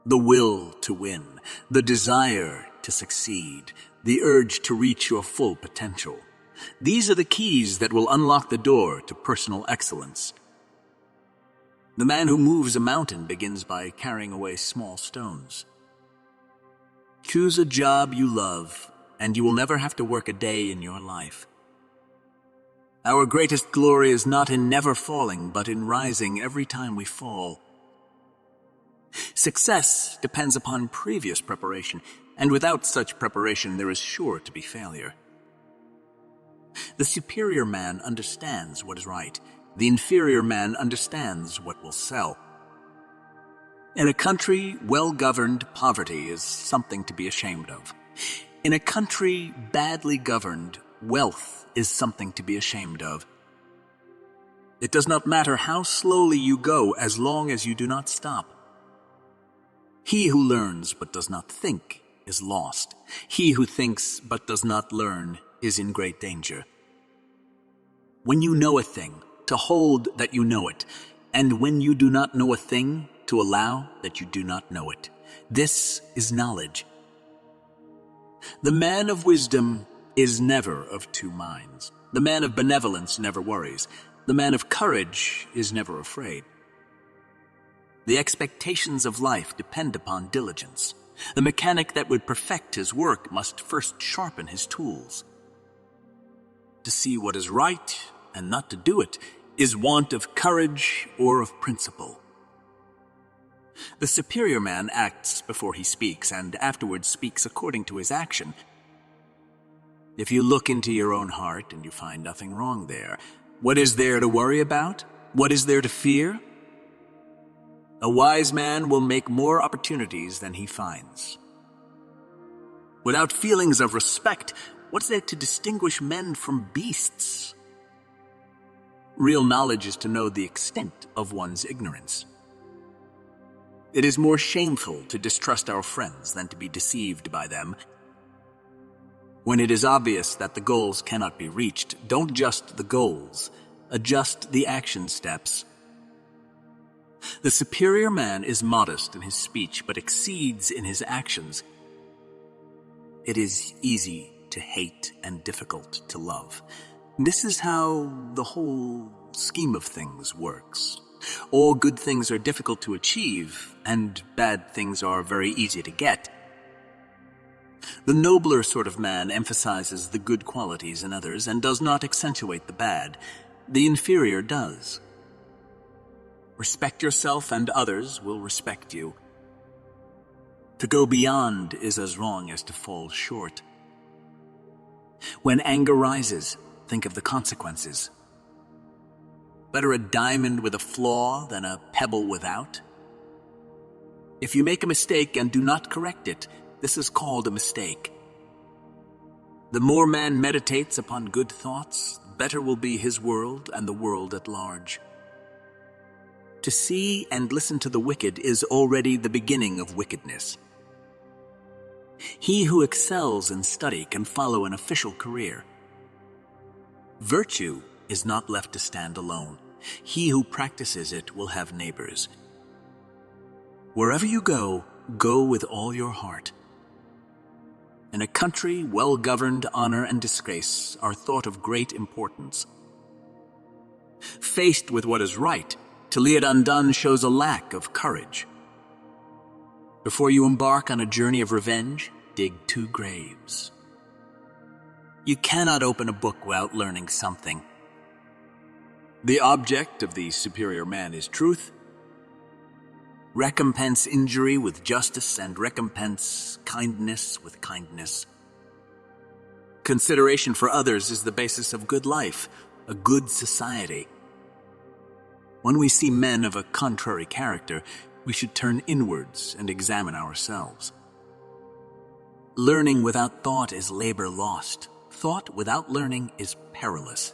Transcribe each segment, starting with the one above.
The will to win, the desire to succeed, the urge to reach your full potential. These are the keys that will unlock the door to personal excellence. The man who moves a mountain begins by carrying away small stones. Choose a job you love, and you will never have to work a day in your life. Our greatest glory is not in never falling, but in rising every time we fall. Success depends upon previous preparation, and without such preparation there is sure to be failure. The superior man understands what is right. The inferior man understands what will sell. In a country well-governed, poverty is something to be ashamed of. In a country badly governed, wealth is something to be ashamed of. It does not matter how slowly you go as long as you do not stop. He who learns but does not think is lost. He who thinks but does not learn is in great danger. When you know a thing, to hold that you know it, and when you do not know a thing, to allow that you do not know it. This is knowledge. The man of wisdom is never of two minds. The man of benevolence never worries. The man of courage is never afraid. The expectations of life depend upon diligence. The mechanic that would perfect his work must first sharpen his tools. To see what is right and not to do it is want of courage or of principle. The superior man acts before he speaks, and afterwards speaks according to his action. If you look into your own heart and you find nothing wrong there, what is there to worry about? What is there to fear? A wise man will make more opportunities than he finds. Without feelings of respect, what's there to distinguish men from beasts? Real knowledge is to know the extent of one's ignorance. It is more shameful to distrust our friends than to be deceived by them. When it is obvious that the goals cannot be reached, don't adjust the goals, adjust the action steps. The superior man is modest in his speech, but exceeds in his actions. It is easy to hate and difficult to love. This is how the whole scheme of things works. All good things are difficult to achieve, and bad things are very easy to get. The nobler sort of man emphasizes the good qualities in others and does not accentuate the bad. The inferior does. Respect yourself and others will respect you. To go beyond is as wrong as to fall short. When anger rises, think of the consequences. Better a diamond with a flaw than a pebble without. If you make a mistake and do not correct it, this is called a mistake. The more man meditates upon good thoughts, better will be his world and the world at large. To see and listen to the wicked is already the beginning of wickedness. He who excels in study can follow an official career. Virtue is not left to stand alone. He who practices it will have neighbors. Wherever you go, go with all your heart. In a country well governed, honor and disgrace are thought of great importance. Faced with what is right, to lay it undone shows a lack of courage. Before you embark on a journey of revenge, dig 2 graves. You cannot open a book without learning something. The object of the superior man is truth. Recompense injury with justice and recompense kindness with kindness. Consideration for others is the basis of good life, a good society. When we see men of a contrary character, we should turn inwards and examine ourselves. Learning without thought is labor lost. Thought without learning is perilous.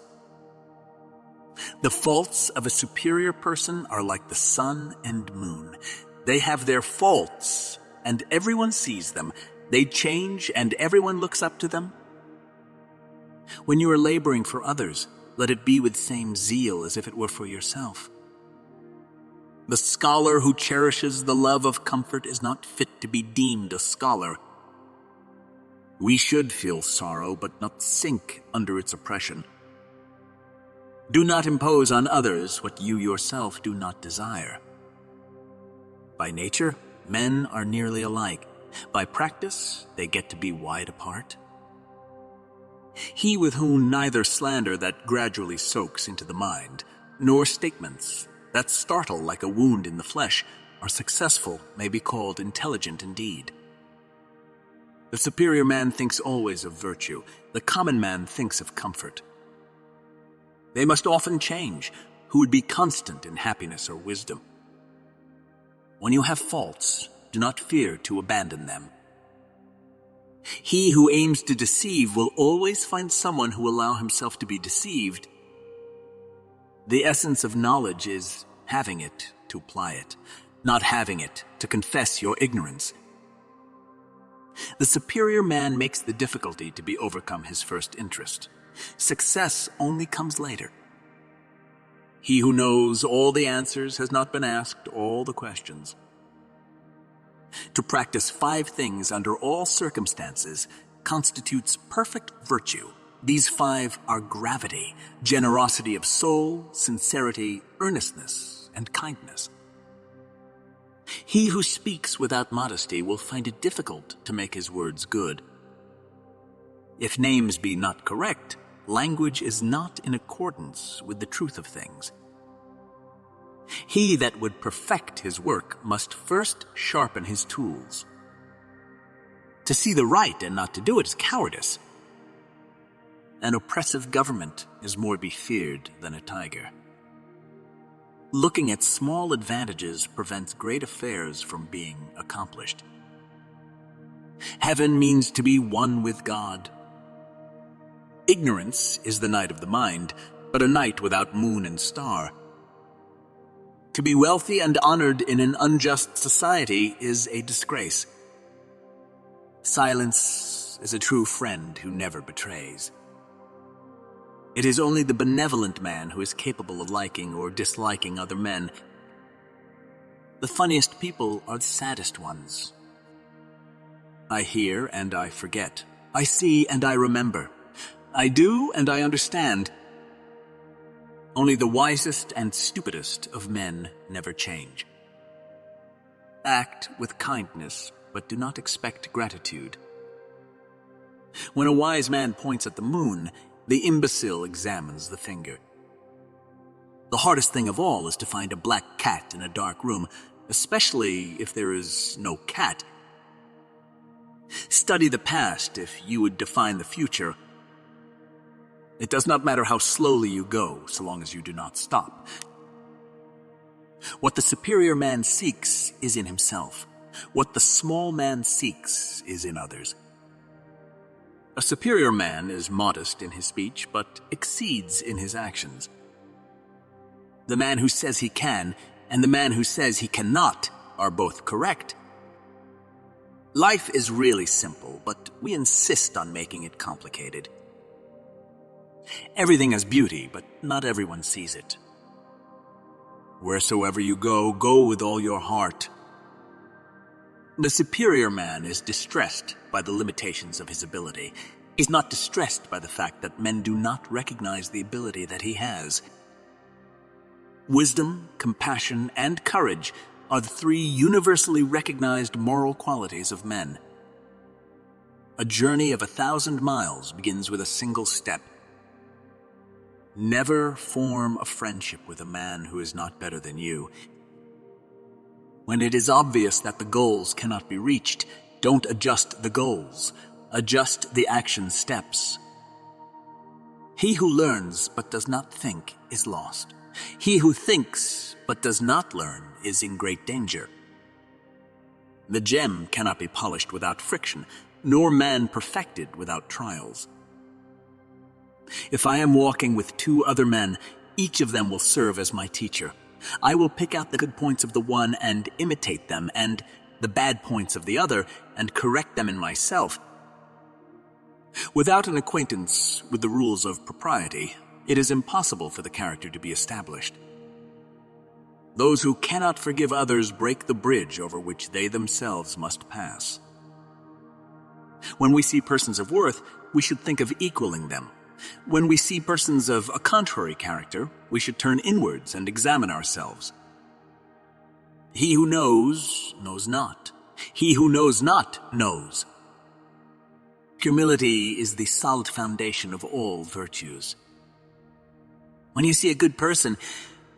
The faults of a superior person are like the sun and moon. They have their faults, and everyone sees them. They change, and everyone looks up to them. When you are laboring for others, let it be with same zeal as if it were for yourself. The scholar who cherishes the love of comfort is not fit to be deemed a scholar. We should feel sorrow, but not sink under its oppression. Do not impose on others what you yourself do not desire. By nature, men are nearly alike. By practice, they get to be wide apart. He with whom neither slander that gradually soaks into the mind, nor statements that startle like a wound in the flesh are successful may be called intelligent indeed. The superior man thinks always of virtue. The common man thinks of comfort. They must often change, who would be constant in happiness or wisdom. When you have faults, do not fear to abandon them. He who aims to deceive will always find someone who will allow himself to be deceived. The essence of knowledge is having it to apply it, not having it to confess your ignorance. The superior man makes the difficulty to be overcome his first interest. Success only comes later. He who knows all the answers has not been asked all the questions. To practice 5 things under all circumstances constitutes perfect virtue. These 5 are gravity, generosity of soul, sincerity, earnestness, and kindness. He who speaks without modesty will find it difficult to make his words good. If names be not correct, language is not in accordance with the truth of things. He that would perfect his work must first sharpen his tools. To see the right and not to do it is cowardice. An oppressive government is more to be feared than a tiger. Looking at small advantages prevents great affairs from being accomplished. Heaven means to be one with God. Ignorance is the night of the mind, but a night without moon and star. To be wealthy and honored in an unjust society is a disgrace. Silence is a true friend who never betrays. It is only the benevolent man who is capable of liking or disliking other men. The funniest people are the saddest ones. I hear and I forget. I see and I remember. I do and I understand. Only the wisest and stupidest of men never change. Act with kindness, but do not expect gratitude. When a wise man points at the moon, the imbecile examines the finger. The hardest thing of all is to find a black cat in a dark room, especially if there is no cat. Study the past if you would define the future. It does not matter how slowly you go, so long as you do not stop. What the superior man seeks is in himself. What the small man seeks is in others. A superior man is modest in his speech, but exceeds in his actions. The man who says he can and the man who says he cannot are both correct. Life is really simple, but we insist on making it complicated. Everything has beauty, but not everyone sees it. Wheresoever you go, go with all your heart. The superior man is distressed by the limitations of his ability. He's not distressed by the fact that men do not recognize the ability that he has. Wisdom, compassion, and courage are the 3 universally recognized moral qualities of men. A journey of 1,000 miles begins with a single step. Never form a friendship with a man who is not better than you. When it is obvious that the goals cannot be reached, don't adjust the goals. Adjust the action steps. He who learns but does not think is lost. He who thinks but does not learn is in great danger. The gem cannot be polished without friction, nor man perfected without trials. If I am walking with 2 other men, each of them will serve as my teacher. I will pick out the good points of the one and imitate them, and the bad points of the other and correct them in myself. Without an acquaintance with the rules of propriety, it is impossible for the character to be established. Those who cannot forgive others break the bridge over which they themselves must pass. When we see persons of worth, we should think of equaling them. When we see persons of a contrary character, we should turn inwards and examine ourselves. He who knows, knows not. He who knows not, knows. Humility is the solid foundation of all virtues. When you see a good person,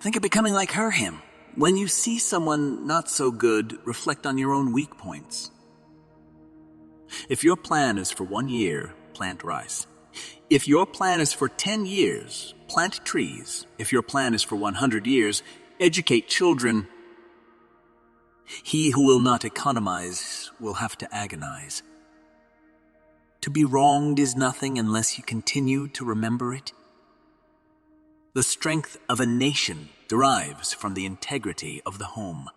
think of becoming like her, him. When you see someone not so good, reflect on your own weak points. If your plan is for 1 year, plant rice. If your plan is for 10 years, plant trees. If your plan is for 100 years, educate children. He who will not economize will have to agonize. To be wronged is nothing unless you continue to remember it. The strength of a nation derives from the integrity of the home.